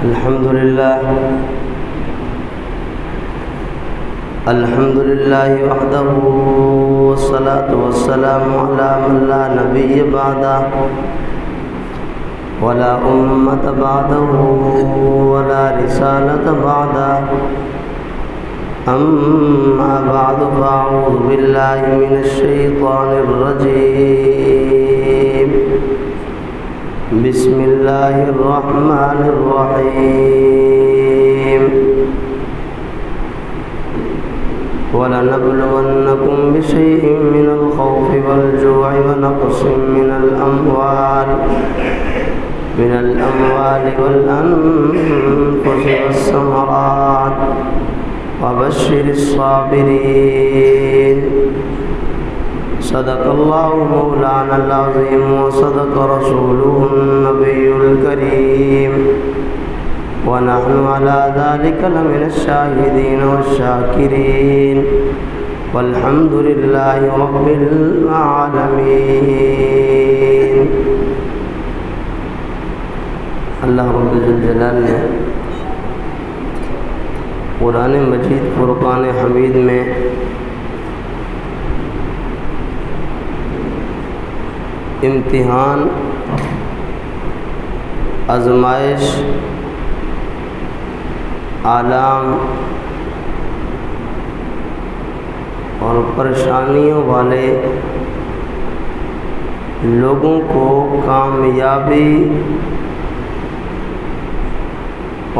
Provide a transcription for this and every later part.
الحمد لله وحده والصلاة والسلام على من لا نبي بعده ولا أمة بعده ولا رسالة بعده أما بعد فأعوذ بالله من الشيطان الرجيم بسم الله الرحمن الرحيم وَلَنَبْلُوَنَّكُمْ بِشَيْءٍ مِّنَ الْخَوْفِ وَالْجُوعِ وَنَقْصٍ مِّنَ الْأَمْوَالِ وَالْأَنفُسِ وَالثَّمَرَاتِ وَبَشِّرِ الصَّابِرِينَ صدق الله مولانا العظيم وصدق رسوله النبي الكريم ونحن على ذلك لمن الشاهدين والشاكرين والحمد لله رب العالمين۔ اللہ رب الجلال نے قرآن مجید فرقان حمید میں امتحان، آزمائش، آلام اور پریشانیوں والے لوگوں کو کامیابی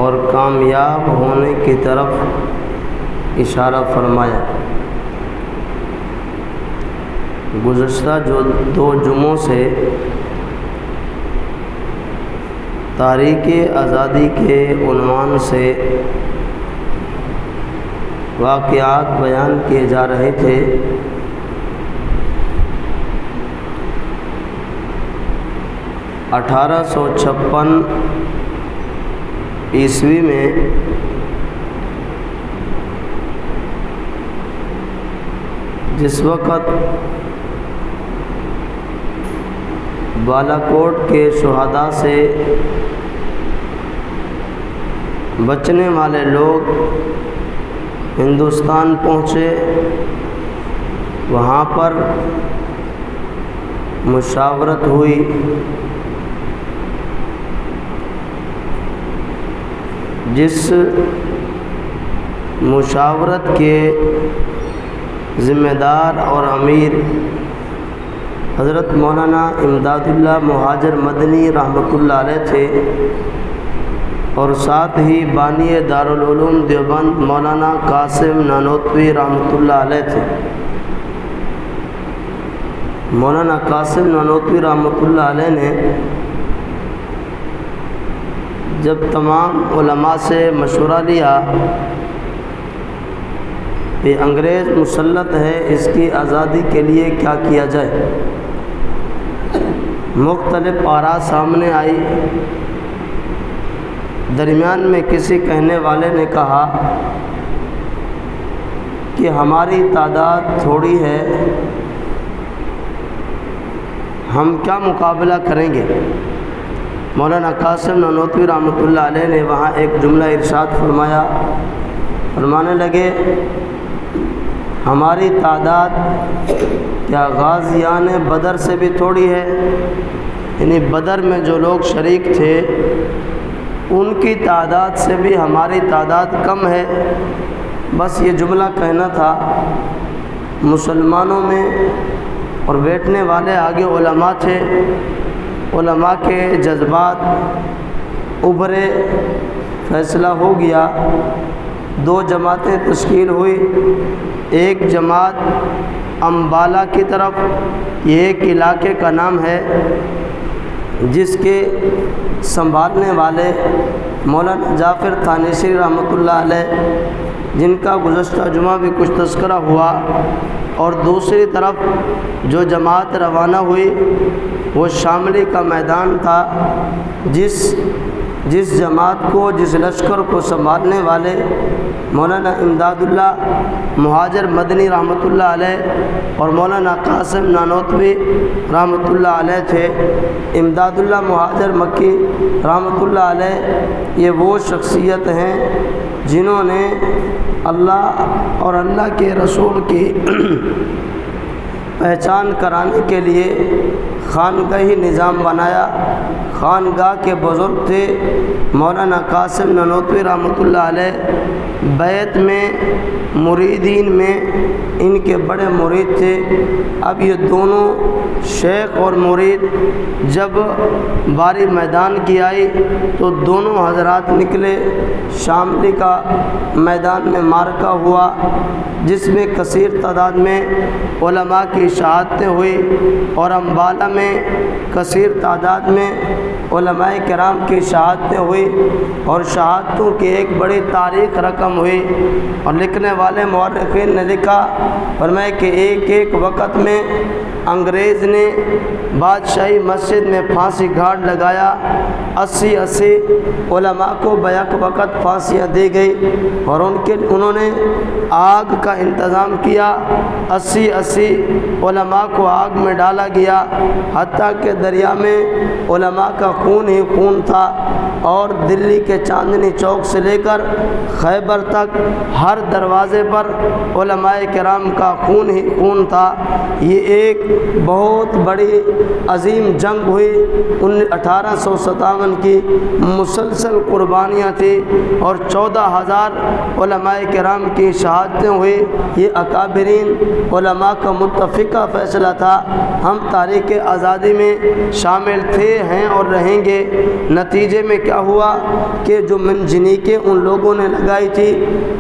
اور کامیاب ہونے کی طرف اشارہ فرمایا۔ گزشتہ دو جمعوں سے تاریخ آزادی کے عنوان سے واقعات بیان کیے جا رہے تھے۔ 1856 عیسوی میں جس وقت بالاکوٹ کے شہداء سے بچنے والے لوگ ہندوستان پہنچے، وہاں پر مشاورت ہوئی۔ جس مشاورت کے ذمہ دار اور امیر حضرت مولانا امداد اللہ مہاجر مدنی رحمۃ اللہ علیہ تھے، اور ساتھ ہی بانی دارالعلوم دیوبند مولانا قاسم نانوتوی رحمۃ اللہ علیہ تھے۔ مولانا قاسم نانوتوی رحمۃ اللہ علیہ نے جب تمام علماء سے مشورہ لیا کہ انگریز مسلط ہے، اس کی آزادی کے لیے کیا کیا جائے، مختلف آراء سامنے آئی۔ درمیان میں کسی کہنے والے نے کہا کہ ہماری تعداد تھوڑی ہے، ہم کیا مقابلہ کریں گے۔ مولانا قاسم نانوتوی رحمۃ اللہ علیہ نے وہاں ایک جملہ ارشاد فرمایا، فرمانے لگے ہماری تعداد کیا غازیان بدر سے بھی تھوڑی ہے، یعنی بدر میں جو لوگ شریک تھے ان کی تعداد سے بھی ہماری تعداد کم ہے۔ بس یہ جملہ کہنا تھا۔ مسلمانوں میں اور بیٹھنے والے آگے علماء تھے، علماء کے جذبات ابھرے، فیصلہ ہو گیا، 2 جماعتیں تشکیل ہوئی۔ ایک جماعت امبالہ کی طرف، یہ ایک علاقے کا نام ہے جس کے سنبھالنے والے مولانا جعفر تھانیسی رحمۃ اللہ علیہ، جن کا گزشتہ جمعہ بھی کچھ تذکرہ ہوا، اور دوسری طرف جو جماعت روانہ ہوئی وہ شاملی کا میدان تھا، جس جس جماعت کو، جس لشکر کو سنبھالنے والے مولانا امداد اللہ مہاجر مدنی رحمۃ اللہ علیہ اور مولانا قاسم نانوتوی رحمۃ اللہ علیہ تھے۔ امداد اللہ مہاجر مکی رحمۃ اللہ علیہ یہ وہ شخصیت ہیں جنہوں نے اللہ اور اللہ کے رسول کی پہچان کرانے کے لیے خانگاہی نظام بنایا۔ خانگاہ کے بزرگ تھے مولانا قاسم نانوتوی رحمۃ اللہ علیہ، بیت میں مریدین میں ان کے بڑے مرید تھے۔ اب یہ دونوں شیخ اور مرید جب باری میدان کی آئی تو دونوں حضرات نکلے۔ شاملی کا میدان میں معرکہ ہوا جس میں کثیر تعداد میں علماء کی شہادتیں ہوئی، اور امبالہ میں کثیر تعداد میں علماء کرام کی شہادتیں ہوئی، اور شہادتوں کی ایک بڑی تاریخ رقم ہوئی۔ اور لکھنے والے مورخین نے لکھا، فرمایا کہ ایک ایک وقت میں انگریز نے بادشاہی مسجد میں پھانسی گھاٹ لگایا۔ 80 علماء کو بیک وقت پھانسیاں دی گئی، اور انہوں نے آگ کا انتظام کیا۔ 80 علماء کو آگ میں ڈالا گیا، حتیٰ کہ دریا میں علماء کا خون ہی خون تھا، اور دلی کے چاندنی چوک سے لے کر خیبر تک ہر دروازے پر علماء کرام کا خون ہی خون تھا۔ یہ ایک بہت بڑی عظیم جنگ ہوئی۔ 1857 کی مسلسل قربانیاں تھیں، اور 14,000 علماء کرام کی شہادتیں ہوئی۔ یہ اکابرین علماء کا متفقہ فیصلہ تھا، ہم تحریک آزادی میں شامل تھے، ہیں اور رہیں گے۔ نتیجے میں کیا ہوا کہ جو منجنیقیں ان لوگوں نے لگائی تھی،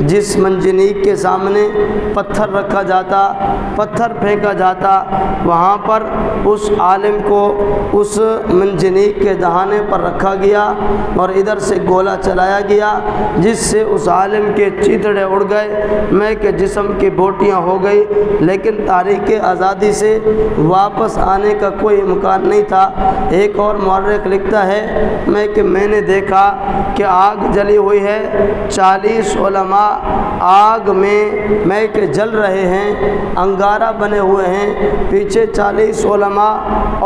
جس منجنیق کے سامنے پتھر رکھا جاتا، پتھر پھینکا جاتا، وہاں پر اس عالم کو اس منجنیق کے دہانے پر رکھا گیا، اور ادھر سے گولا چلایا گیا، جس سے اس عالم کے چیتڑے اڑ گئے، میں کہ جسم کی بوٹیاں ہو گئی، لیکن تحریک آزادی سے واپس آنے کا کوئی امکان نہیں تھا۔ ایک اور مورخ لکھتا ہے میں نے دیکھا کہ آگ جلی ہوئی ہے، 40 علماء آگ میں کہ جل رہے ہیں، انگارہ بنے ہوئے ہیں، پیچھے 40 علماء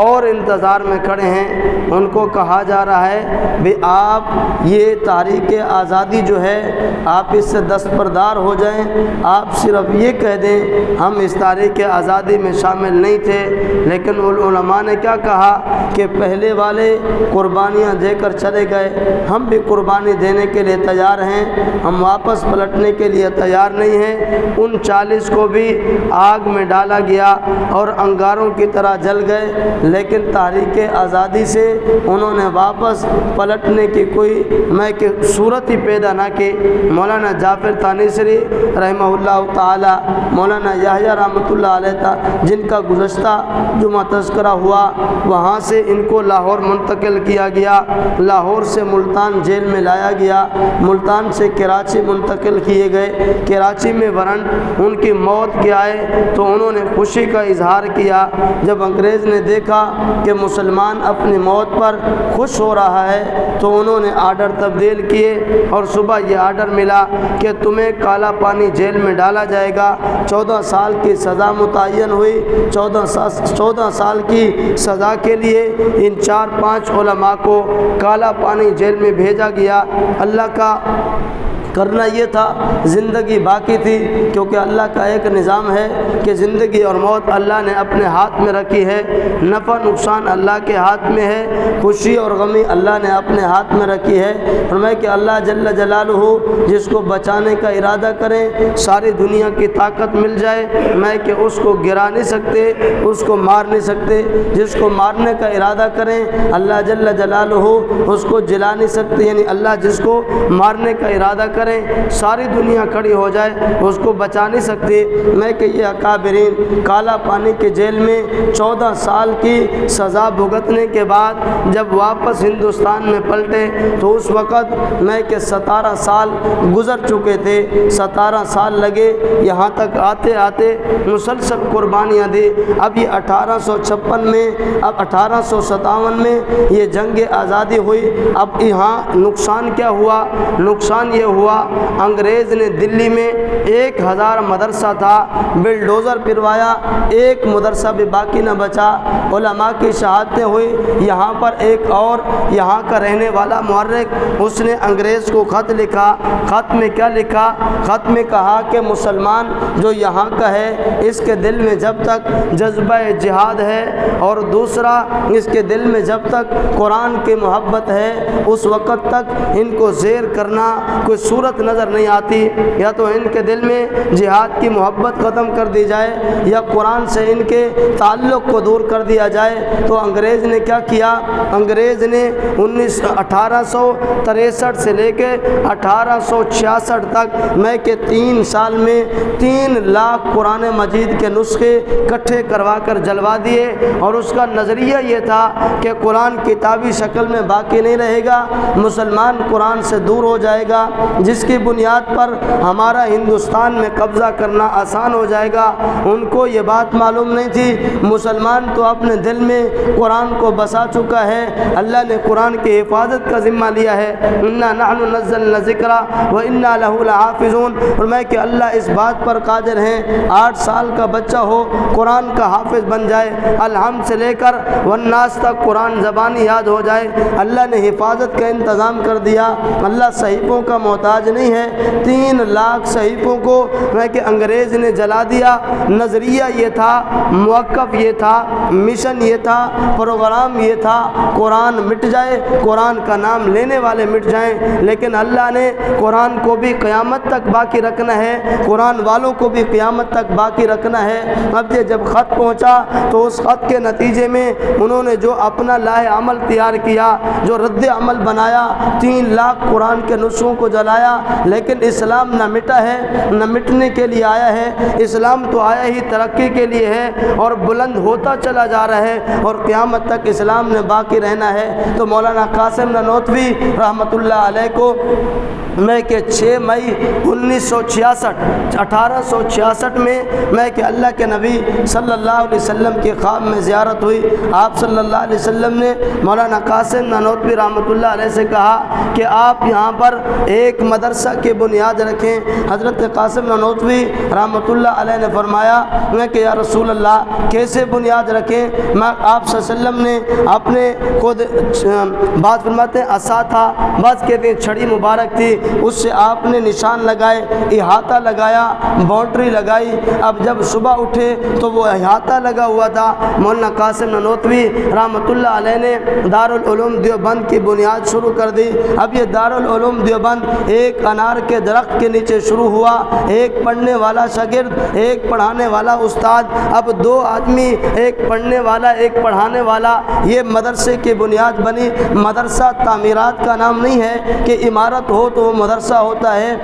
اور انتظار میں کھڑے ہیں۔ ان کو کہا جا رہا ہے بھی آپ یہ تحریک آزادی جو ہے آپ اس سے دستبردار ہو جائیں، آپ صرف یہ کہہ دیں ہم اس تحریک آزادی میں شامل نہیں تھے۔ لیکن علماء نے کیا کہا کہ پہلے والے قربانیاں دے کر چلے گئے، ہم بھی قربانی دینے کے لیے تیار ہیں، ہم واپس پلٹنے کے لیے تیار نہیں ہیں۔ ان 40 کو بھی آگ میں ڈالا گیا اور انگاروں کی طرح جل گئے، لیکن تحریک آزادی سے انہوں نے واپس پلٹنے کی کوئی صورت ہی پیدا نہ کی۔ مولانا جعفر تانیسری رحمہ اللہ تعالی، مولانا یحییٰ رحمۃ اللہ علیہ جن کا گزشتہ جمعہ تذکرہ ہوا، وہاں سے ان کو لاہور منتقل کیا گیا، لاہور سے ملتان جیل میں لایا گیا، ملتان سے کراچی منتقل کیے گئے۔ کراچی میں وارنٹ ان کی موت کے آئے تو انہوں نے خوشی کا اظہار کیا۔ جب انگریز نے دیکھا کہ مسلمان اپنی موت پر خوش ہو رہا ہے تو انہوں نے آرڈر تبدیل کیے، اور صبح یہ آرڈر ملا کہ تمہیں کالا پانی جیل میں ڈالا جائے گا۔ 14 سال کی سزا متعین ہوئی۔ 14 سال کی سزا کے لیے ان 4-5 علماء کو کالا پانی جیل میں بھیجا گیا۔ اللہ کا کرنا یہ تھا، زندگی باقی تھی، کیونکہ اللہ کا ایک نظام ہے کہ زندگی اور موت اللہ نے اپنے ہاتھ میں رکھی ہے، نفع نقصان اللہ کے ہاتھ میں ہے، خوشی اور غمی اللہ نے اپنے ہاتھ میں رکھی ہے۔ فرمایا کہ اللہ جل جلالہ جس کو بچانے کا ارادہ کریں، ساری دنیا کی طاقت مل جائے، میں کہ اس کو گرا نہیں سکتے، اس کو مار نہیں سکتے۔ جس کو مارنے کا ارادہ کریں اللہ جل جلالہ اس کو جلا نہیں سکتے، یعنی اللہ جس کو مارنے کا ارادہ کریں ساری دنیا کھڑی ہو جائے اس کو بچا نہیں سکتی۔ میں کہ یہ اکابرین کالا پانی کے جیل میں 14 سال کی سزا بھگتنے کے بعد جب واپس ہندوستان میں پلٹے تو اس وقت میں کہ 17 سال گزر چکے تھے، 17 سال لگے یہاں تک آتے آتے، مسلسل قربانیاں دی۔ اب یہ 1856 میں اب 1857 میں یہ جنگ آزادی ہوئی۔ اب یہاں نقصان کیا ہوا؟ نقصان یہ ہوا انگریز نے دلی میں 1000 مدرسہ تھا بلڈوزر پھروایا، ایک مدرسہ بھی باقی نہ بچا۔ علماء کی شہادتیں ہوئی۔ یہاں پر ایک اور یہاں کا رہنے والا مورخ، اس نے انگریز کو خط لکھا۔ خط میں کیا لکھا؟ خط میں کہا کہ مسلمان جو یہاں کا ہے اس کے دل میں جب تک جذبہ جہاد ہے اور دوسرا اس کے دل میں جب تک قرآن کی محبت ہے اس وقت تک ان کو زیر کرنا کوئی صورت نظر نہیں آتی۔ یا تو ان کے دل میں جہاد کی محبت ختم کر دی جائے یا قرآن سے ان کے تعلق کو دور کر دیا جائے۔ تو انگریز نے کیا کیا؟ انگریز نے 1863 سے لے کے 1866 تک میں کہ 3 سال میں 3 لاکھ قرآن مجید کے نسخے اکٹھے کروا کر جلوا دیے، اور اس کا نظریہ یہ تھا کہ قرآن کتابی شکل میں باقی نہیں رہے گا، مسلمان قرآن سے دور ہو جائے گا، جس کی بنیاد پر ہمارا ہندوستان میں قبضہ کرنا آسان ہو جائے گا۔ ان کو یہ بات معلوم نہیں تھی مسلمان تو اپنے دل میں قرآن کو بسا چکا ہے، اللہ نے قرآن کی حفاظت کا ذمہ لیا ہے۔ انا نحن نزلنا الذکر وانا له لحافظون، فرمایا کہ اللہ اس بات پر قادر ہیں 8 سال کا بچہ ہو قرآن کا حافظ بن جائے، الحمد سے لے کر والناس تک قرآن زبانی یاد ہو جائے۔ اللہ نے حفاظت کا انتظام کر دیا۔ اللہ صحیفوں کا محتاج نہیں ہے۔ 3 لاکھ صحیفوں کو کہ انگریز نے جلا دیا۔ نظریہ یہ تھا، موقف یہ تھا، مشن یہ تھا، پروگرام یہ تھا، قرآن مٹ جائے، قرآن کا نام لینے والے مٹ جائیں، لیکن اللہ نے قرآن کو بھی قیامت تک باقی رکھنا ہے، قرآن والوں کو بھی قیامت تک باقی رکھنا ہے۔ اب یہ جب خط پہنچا تو اس خط کے نتیجے میں انہوں نے جو اپنا لاہ عمل تیار کیا، جو رد عمل بنایا، 3 لاکھ قرآن کے نسخوں کو جلایا، لیکن اسلام نہ مٹا ہے، نہ مٹنے کے لیے آیا ہے۔ اسلام تو آیا ہی ترقی کے لیے ہے اور بلند ہوتا چلا جا رہا ہے، اور قیامت تک اسلام نے باقی رہنا ہے۔ تو مولانا قاسم نانوتوی رحمۃ اللہ علیہ کو میں کہ 6 مئی 1866 میں کہ اللہ کے نبی صلی اللہ علیہ وسلم کے خواب میں زیارت ہوئی۔ آپ صلی اللہ علیہ وسلم نے مولانا قاسم نانوتوی رحمۃ اللہ علیہ سے کہا کہ آپ یہاں پر ایک مدرسہ کی بنیاد رکھیں۔ حضرت قاسم نانوتوی رحمۃ اللہ علیہ نے فرمایا کہ یا رسول اللہ کیسے بنیاد رکھیں؟ میں آپ صلی اللہ علیہ وسلم نے اپنے خود بات فرماتے ہیں عصا تھا، بعض کہتے ہیں چھڑی مبارک تھی، اس سے آپ نے نشان لگائے، احاطہ لگایا، باؤنڈری لگائی۔ اب جب صبح اٹھے تو وہ احاطہ لگا ہوا تھا۔ مولانا قاسم نانوتوی رحمۃ اللہ علیہ نے دارالعلوم دیوبند کی بنیاد شروع کر دی۔ اب یہ دارالعلوم دیوبند ایک انار کے درخت کے نیچے شروع ہوا، ایک پڑھنے والا شاگرد، ایک پڑھانے والا استاد، اب 2 آدمی، ایک پڑھنے والا ایک پڑھانے والا، یہ مدرسے کی بنیاد بنی۔ مدرسہ تعمیرات کا نام نہیں ہے کہ عمارت ہو تو وہ مدرسہ ہوتا ہے،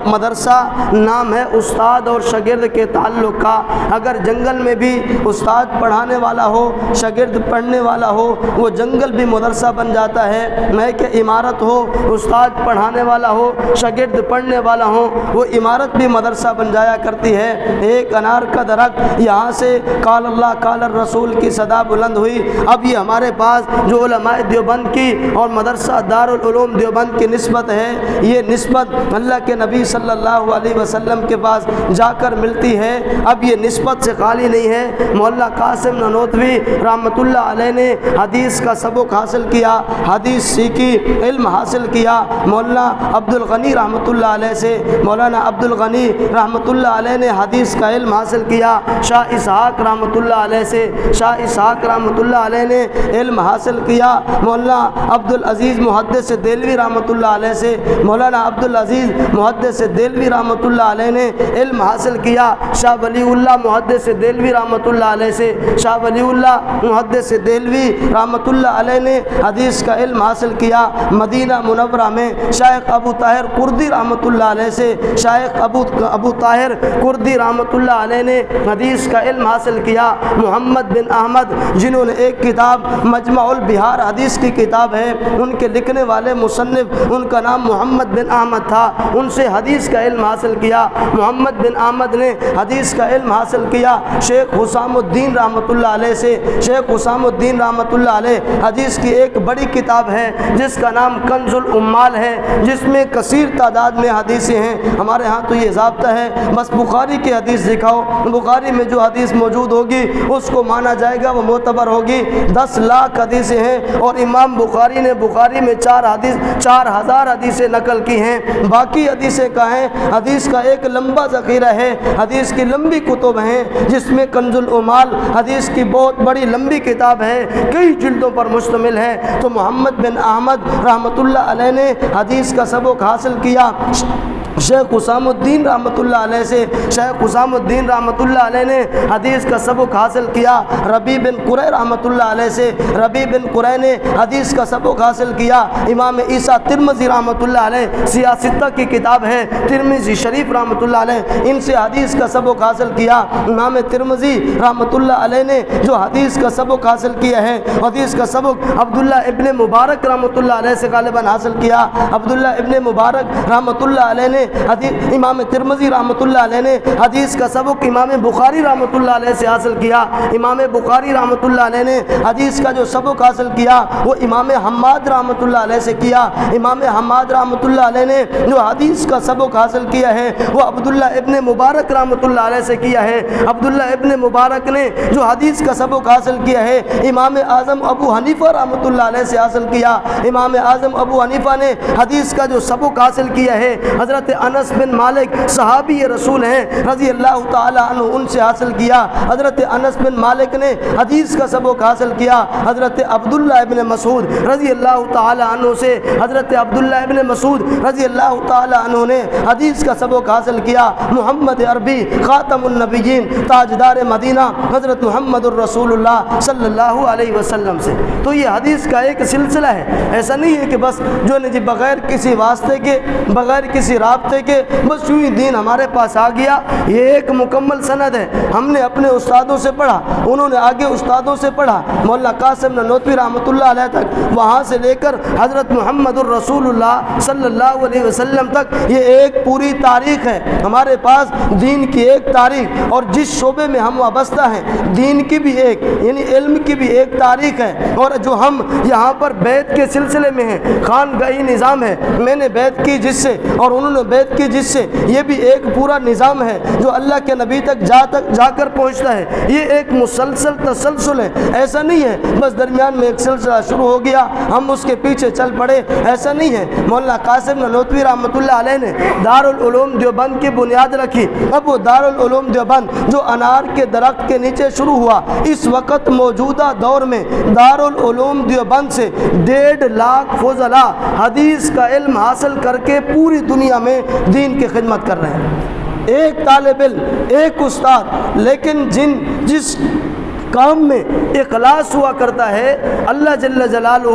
مدرسہ نام ہے استاد اور شاگرد کے تعلق کا۔ اگر جنگل میں بھی استاد پڑھانے والا ہو، شاگرد پڑھنے والا ہو، وہ جنگل بھی مدرسہ بن جاتا ہے۔ میں کہ عمارت ہو، استاد پڑھانے والا ہو، شاگرد پڑھنے والا ہو، وہ عمارت بھی مدرسہ بن جایا کرتی ہے۔ ایک انار کا درخت، یہاں سے قال اللہ قال الرسول کی صدا بلند ہوئی۔ اب یہ ہمارے پاس جو علماء دیوبند کی اور مدرسہ دارالعلوم دیوبند کی نسبت ہے، یہ نسبت اللہ کے نبی صلی اللہ علیہ وسلم کے پاس جا کر ملتی ہے۔ اب یہ نسبت سے خالی نہیں ہے۔ مولانا قاسم نانوتوی رحمۃ اللہ علیہ نے حدیث کا سبق حاصل کیا، حدیث سیکھی، علم حاصل کیا۔ مولانا عبد الغنی رحمۃ اللہ علیہ سے، مولانا عبد الغنی رحمۃ اللہ علیہ نے حدیث کا علم حاصل کیا۔ شاہ اسحاق رحمۃ اللہ علیہ سے، شاہ اسحاق رحمۃ اللہ علیہ نے علم حاصل کیا۔ مولانا عبد العزیز محدث دہلوی رحمۃ اللہ علیہ سے، مولانا عبد العزیز محدث دہلوی رحمۃ اللہ علیہ نے علم حاصل کیا۔ شاہ ولی اللہ محدث دہلوی رحمۃ اللہ علیہ سے، شاہ ولی اللہ محدث دہلوی رحمۃ اللہ علیہ نے حدیث کا علم حاصل کیا۔ مدینہ منورہ میں شیخ ابو طاہر کردی رحمۃ اللہ علیہ سے، شیخ ابو طاہر کردی رحمۃ اللہ علیہ نے حدیث کا علم حاصل کیا۔ محمد بن احمد جنہوں نے ایک کتاب مجمع البحار حدیث کی کتاب ہے، ان کے لکھنے والے مصنف ان کا نام محمد بن احمد تھا، ان سے حدیث کا علم حاصل کیا۔ محمد بن احمد نے حدیث کا علم حاصل کیا۔ شیخ حسام الدین رحمۃ اللہ علیہ سے شیخ حسام الدین رحمۃ اللہ علیہ حدیث کی ایک بڑی کتاب ہے جس کا نام کنز العمال ہے، جس میں کثیر تعداد میں حدیثیں ہیں۔ ہمارے ہاں تو یہ ضابطہ ہے بس بخاری کی حدیث دکھاؤ، بخاری میں جو حدیث موجود ہوگی اس کو مانا جائے گا، وہ معتبر ہوگی۔ 10 لاکھ حدیثیں ہیں اور امام بخاری نے بخاری میں 4000 حدیثیں نقل کی ہیں۔ باقی حدیثیں کہاں ہیں؟ حدیث کا ایک لمبا ذخیرہ ہے، حدیث کی لمبی کتب ہیں جس میں کنز العمال حدیث کی بہت بڑی لمبی کتاب ہے، کئی جلدوں پر مشتمل ہے۔ تو محمد بن احمد رحمۃ اللہ علیہ نے حدیث کا سبق حاصل کیا شیخ حسام الدین رحمۃ اللہ علیہ سے۔ شیخ حسام الدین رحمۃ اللہ علیہ نے حدیث کا سبق حاصل کیا ربیع بن قرہ رحمۃ اللہ علیہ سے۔ ربیع بن قرہ نے حدیث کا سبق حاصل کیا امام عیسیٰ ترمذی رحمۃ اللہ علیہ، سیاستہ کی کتاب ہے ترمذی شریف رحمۃ اللہ علیہ، ان سے حدیث کا سبق حاصل کیا۔ امام ترمذی رحمۃ اللہ علیہ نے جو حدیث کا سبق حاصل کیا ہے، حدیث کا سبق عبداللہ ابن مبارک رحمۃ اللہ علیہ سے غالباً حاصل کیا۔ عبداللہ ابن مبارک رحمۃ اللہ علیہ نے امام ترمذی رحمۃ اللہ علیہ نے حدیث کا سبق امام بخاری رحمۃ اللہ علیہ سے حاصل کیا۔ امام بخاری رحمۃ اللہ علیہ نے حدیث کا جو سبق حاصل کیا وہ امام حماد رحمۃ اللہ علیہ سے کیا۔ امام حماد رحمۃ اللہ علیہ نے جو حدیث کا سبق حاصل کیا ہے وہ عبداللہ ابن مبارک رحمۃ اللہ علیہ سے کیا ہے۔ عبداللہ ابن مبارک نے جو حدیث کا سبق حاصل کیا ہے امام اعظم ابو حنیفہ رحمۃ اللہ علیہ سے حاصل کیا۔ امام اعظم ابو حنیفہ نے حدیث کا جو سبق حاصل کیا ہے حضرت انس بن مالک صحابی رسول ہیں رضی اللہ تعالی عنہ، ان سے حاصل کیا۔ حضرت انس بن مالک نے حدیث کا سبق حاصل کیا حضرت عبداللہ ابن مسعود رضی اللہ تعالی عنہ سے۔ حضرت عبداللہ ابن مسعود رضی اللہ تعالی عنہ نے حدیث کا سبق حاصل کیا محمد عربی خاتم النبیین تاجدار مدینہ حضرت محمد الرسول اللہ صلی اللہ علیہ وسلم سے۔ تو یہ حدیث کا ایک سلسلہ ہے، ایسا نہیں ہے کہ بس جو نہیں بغیر کسی واسطے کے بغیر کسی رابطے کے بس یوں ہی دین ہمارے پاس آ گیا۔ یہ ایک مکمل سند ہے، ہم نے اپنے استادوں سے پڑھا، انہوں نے آگے استادوں سے پڑھا، مولانا قاسم نانوتوی رحمۃ اللہ علیہ تک، وہاں سے لے کر حضرت محمد الرسول اللہ صلی اللہ علیہ وسلم تک یہ ایک پوری تاریخ ہے ہمارے پاس، دین کی ایک تاریخ، اور جس شعبے میں ہم وابستہ ہیں دین کی بھی ایک یعنی علم کی بھی ایک تاریخ ہے۔ اور جو ہم یہاں پر بیعت کے سلسلے میں ہیں، خانگاہی نظام ہے، میں نے بیعت کی جس سے اور انہوں نے بیعت کی جس سے، یہ بھی ایک پورا نظام ہے جو اللہ کے نبی تک جا کر پہنچتا ہے۔ یہ ایک مسلسل تسلسل ہے، ایسا نہیں ہے بس درمیان میں ایک سلسلہ شروع ہو گیا ہم اس کے پیچھے چل پڑے، ایسا نہیں ہے۔ مولانا قاسم نانوتوی رحمۃ اللہ علیہ نے دارالعلوم دیوبند کی بنیاد رکھی۔ اب وہ دارالعلوم دیوبند جو انار کے درخت کے نیچے شروع ہوا، اس وقت موجودہ دور میں دارالعلوم دیوبند سے 1.5 لاکھ فضلاء حدیث کا علم حاصل کر کے پوری دنیا میں دین کی خدمت کر رہے ہیں۔ ایک طالب علم، ایک استاد، لیکن جس کام میں اخلاص ہوا کرتا ہے اللہ جل جلالہ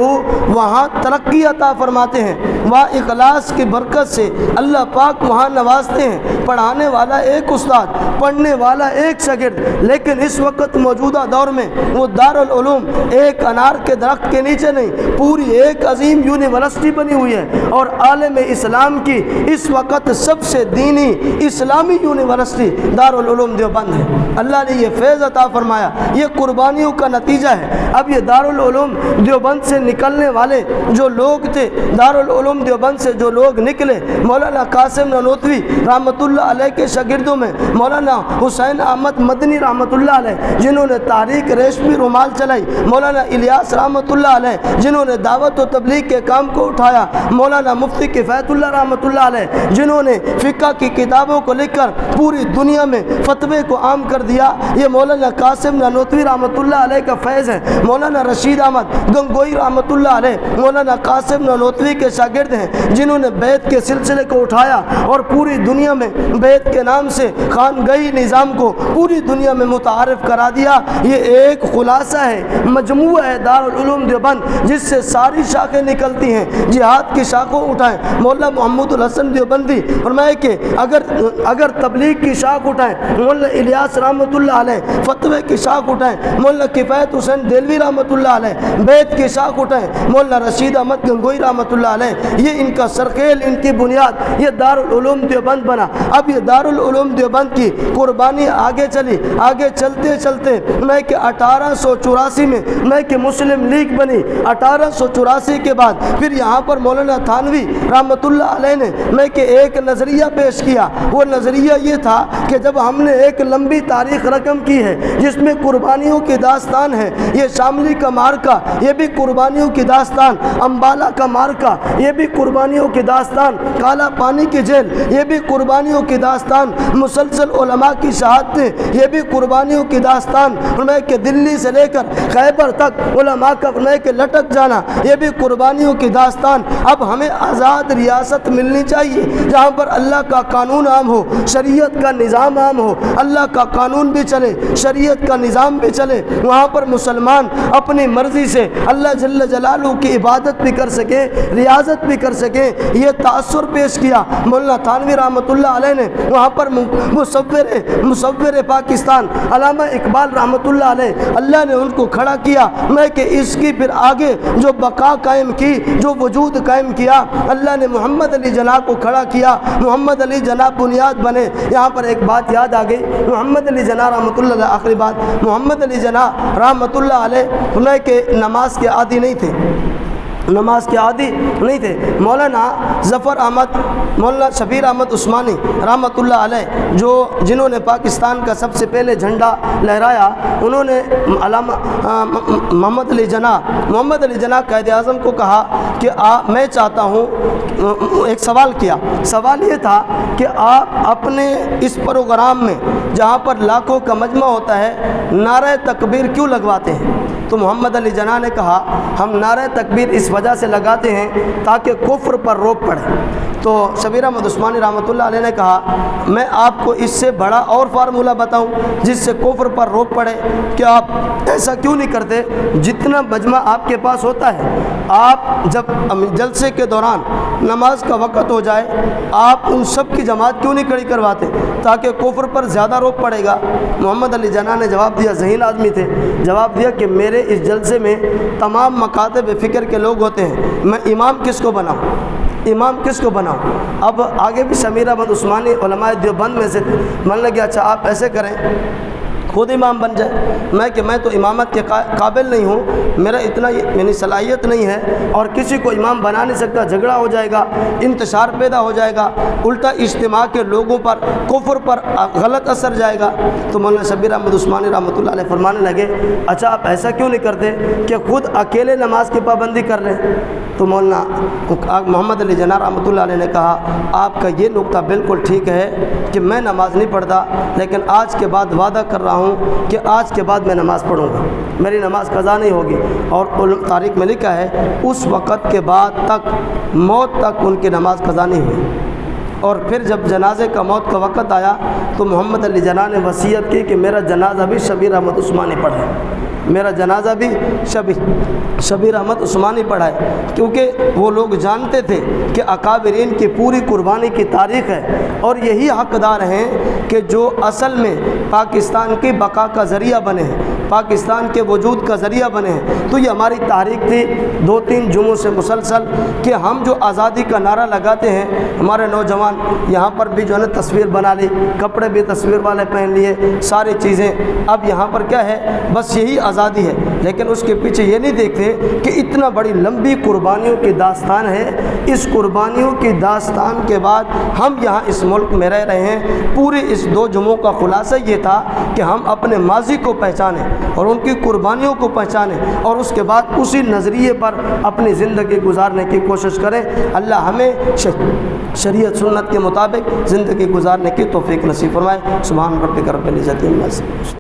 وہاں ترقی عطا فرماتے ہیں، وہاں اخلاص کی برکت سے اللہ پاک وہاں نوازتے ہیں۔ پڑھانے والا ایک استاد، پڑھنے والا ایک شاگرد، لیکن اس وقت موجودہ دور میں وہ دارالعلوم ایک انار کے درخت کے نیچے نہیں، پوری ایک عظیم یونیورسٹی بنی ہوئی ہے، اور عالم اسلام کی اس وقت سب سے دینی اسلامی یونیورسٹی دارالعلوم دیوبند ہے۔ اللہ نے یہ فیض عطا فرمایا، یہ قربانیوں کا نتیجہ ہے۔ اب یہ دارالعلوم دیوبند سے نکلنے والے جو لوگ تھے، دارالعلوم دیوبند سے جو لوگ نکلے، مولانا قاسم نانوتوی رحمۃ اللہ علیہ کے شاگردوں میں مولانا حسین احمد مدنی رحمۃ اللہ علیہ جنہوں نے تحریک ریشمی رومال چلائی، مولانا الیاس رحمۃ اللہ علیہ جنہوں نے دعوت و تبلیغ کے کام کو اٹھایا، مولانا مفتی کفایت اللہ رحمۃ اللہ علیہ جنہوں نے فقہ کی کتابوں کو لکھ کر پوری دنیا میں فتوے کو عام کر دیا، یہ مولانا قاسم نانوتوی رحمۃ اللہ علیہ کا فیض ہے۔ مولانا رشید احمد گنگوئی رحمۃ اللہ علیہ مولانا قاسم نانوتوی کے شاگرد ہیں جنہوں نے بیعت کے سلسلے کو اٹھایا اور پوری دنیا میں بیعت کے نام سے خانگاہی نظام کو پوری دنیا میں متعارف کرا دیا۔ یہ ایک خلاصہ ہے، مجموعہ ہے دارالعلوم دیوبند جس سے ساری شاخیں نکلتی ہیں۔ جہاد کی شاخوں اٹھائیں، مولانا محمود الحسن دیوبندی فرمائے کہ اگر تبلیغ کی شاخ اٹھائیں، مولانا الیاس رحمۃ اللہ علیہ فتوے کی شاخ اٹھائیں، اٹھائیں مولانا کفایت حسین دہلوی رحمۃ اللہ علیہ، بیت کی شاخ اٹھائیں مولانا رشید احمد گنگوئی رحمۃ اللہ علیہ، یہ ان کا سرخیل، ان کی بنیاد یہ دارالعلوم دیوبند بنا۔ اب یہ دارالعلوم دیوبند کی قربانی آگے چلی، آگے چلتے چلتے میں کہ 1884 میں کہ مسلم لیگ بنی۔ 1884 کے بعد پھر یہاں پر مولانا تھانوی رحمۃ اللہ علیہ نے میں کہ ایک نظریہ پیش کیا۔ وہ نظریہ یہ تھا کہ جب ہم نے ایک لمبی تاریخ رقم کی ہے جس میں قربانیوں کی داستان ہے، یہ شاملی کا مارکہ یہ بھی قربانیوں کی داستان، امبالہ کا مارکہ یہ بھی قربانیوں کی داستان، کالا پانی کی جیل یہ بھی قربانیوں کی داستان، مسلسل علماء کی شہادتیں یہ بھی قربانیوں کی داستان، فرمایا کہ دلی سے لے کر خیبر تک علماء کا فرمایا کہ لٹک جانا یہ بھی قربانیوں کی داستان۔ اب ہمیں آزاد ریاست ملنی چاہیے جہاں پر اللہ کا قانون عام ہو، شریعت کا نظام عام ہو، اللہ کا قانون بھی چلے، شریعت کا نظام بھی چلے، وہاں پر مسلمان اپنی مرضی سے اللہ جل جلالہ کی عبادت بھی کر سکے، ریاضت بھی کر سکے۔ یہ تاثر پیش کیا مولانا تھانوی رحمۃ اللہ علیہ نے، وہاں پر مصور پاکستان علامہ اقبال رحمۃ اللہ علیہ، اللہ نے ان کو کھڑا کیا میں کہ اس کی پھر آگے جو بقا قائم کی، جو وجود قائم کیا، اللہ نے محمد علی جناح کو کھڑا کیا، محمد علی جناح بنیاد بنے۔ یہاں پر ایک بات یاد آ گئی، محمد علی جناح رحمۃ اللہ علیہ، آخری بات، محمد علی جناح رحمۃ اللہ علیہ انہیں کہ نماز کے عادی نہیں تھے، نماز کے عادی نہیں تھے۔ مولانا ظفر احمد، مولانا شبیر احمد عثمانی رحمۃ اللہ علیہ جنہوں نے پاکستان کا سب سے پہلے جھنڈا لہرایا، انہوں نے علامہ محمد علی جناح قائد اعظم کو کہا کہ میں چاہتا ہوں، ایک سوال کیا، سوال یہ تھا کہ آپ اپنے اس پروگرام میں جہاں پر لاکھوں کا مجمع ہوتا ہے نعرہ تکبیر کیوں لگواتے ہیں؟ تو محمد علی جناح نے کہا ہم نعرہ تکبیر اس وجہ سے لگاتے ہیں تاکہ کفر پر روک پڑے۔ تو شبیر احمد عثمانی رحمۃ اللہ علیہ نے کہا میں آپ کو اس سے بڑا اور فارمولہ بتاؤں جس سے کفر پر روک پڑے، کہ آپ ایسا کیوں نہیں کرتے، جتنا مجمع آپ کے پاس ہوتا ہے آپ جب جلسے کے دوران نماز کا وقت ہو جائے آپ ان سب کی جماعت کیوں نہیں کھڑی کرواتے تاکہ کفر پر زیادہ روک پڑے گا۔ محمد علی جناح نے جواب دیا، ذہین آدمی تھے، جواب دیا کہ میرے اس جلسے میں تمام مکاتب فکر کے لوگ ہوتے ہیں، میں امام کس کو بناؤں، امام کس کو بناؤں؟ اب آگے بھی شبیر احمد عثمانی علماء دیوبند میں سے تھے، من لگے اچھا آپ ایسے کریں خود امام بن جائے، میں تو امامت کے قابل نہیں ہوں، میرا اتنا یعنی صلاحیت نہیں ہے اور کسی کو امام بنا نہیں سکتا، جھگڑا ہو جائے گا، انتشار پیدا ہو جائے گا، الٹا اجتماع کے لوگوں پر کفر پر غلط اثر جائے گا۔ تو مولانا شبیر احمد عثمانی رحمۃ اللہ علیہ فرمانے لگے اچھا آپ ایسا کیوں نہیں کرتے کہ خود اکیلے نماز کی پابندی کر لیں؟ تو مولانا محمد علی جناح رحمۃ اللہ علیہ نے کہا آپ کا یہ نقطہ بالکل ٹھیک ہے کہ میں نماز نہیں پڑھتا، لیکن آج کے بعد وعدہ کر رہا ہوں کہ آج کے بعد میں نماز پڑھوں گا، میری نماز قضا نہیں ہوگی۔ اور تاریخ میں لکھا ہے اس وقت کے بعد تک موت تک ان کی نماز قضا نہیں ہوئی۔ اور پھر جب جنازے کا موت کا وقت آیا تو محمد علی جناح نے وصیت کی کہ میرا جنازہ بھی شبیر احمد عثمانی پڑھے، میرا جنازہ بھی شبیر احمد عثمانی پڑھائے، کیونکہ وہ لوگ جانتے تھے کہ اکابرین کی پوری قربانی کی تاریخ ہے اور یہی حقدار ہیں کہ جو اصل میں پاکستان کی بقا کا ذریعہ بنے ہیں، پاکستان کے وجود کا ذریعہ بنے ہیں۔ تو یہ ہماری تحریک تھی 2-3 جمعوں سے مسلسل کہ ہم جو آزادی کا نعرہ لگاتے ہیں، ہمارے نوجوان یہاں پر بھی جو ہے تصویر بنا لی، کپڑے بھی تصویر والے پہن لیے، ساری چیزیں، اب یہاں پر کیا ہے بس یہی آزادی ہے، لیکن اس کے پیچھے یہ نہیں دیکھتے کہ اتنا بڑی لمبی قربانیوں کی داستان ہے۔ اس قربانیوں کی داستان کے بعد ہم یہاں اس ملک میں رہ رہے ہیں۔ پورے اس 2 جمعوں کا خلاصہ یہ تھا کہ ہم اپنے ماضی کو پہچانیں اور ان کی قربانیوں کو پہچانیں اور اس کے بعد اسی نظریے پر اپنی زندگی گزارنے کی کوشش کریں۔ اللہ ہمیں شریعت سنت کے مطابق زندگی گزارنے کی توفیق نصیب فرمائے۔ سبحان ربک رب العزت عما یصفون۔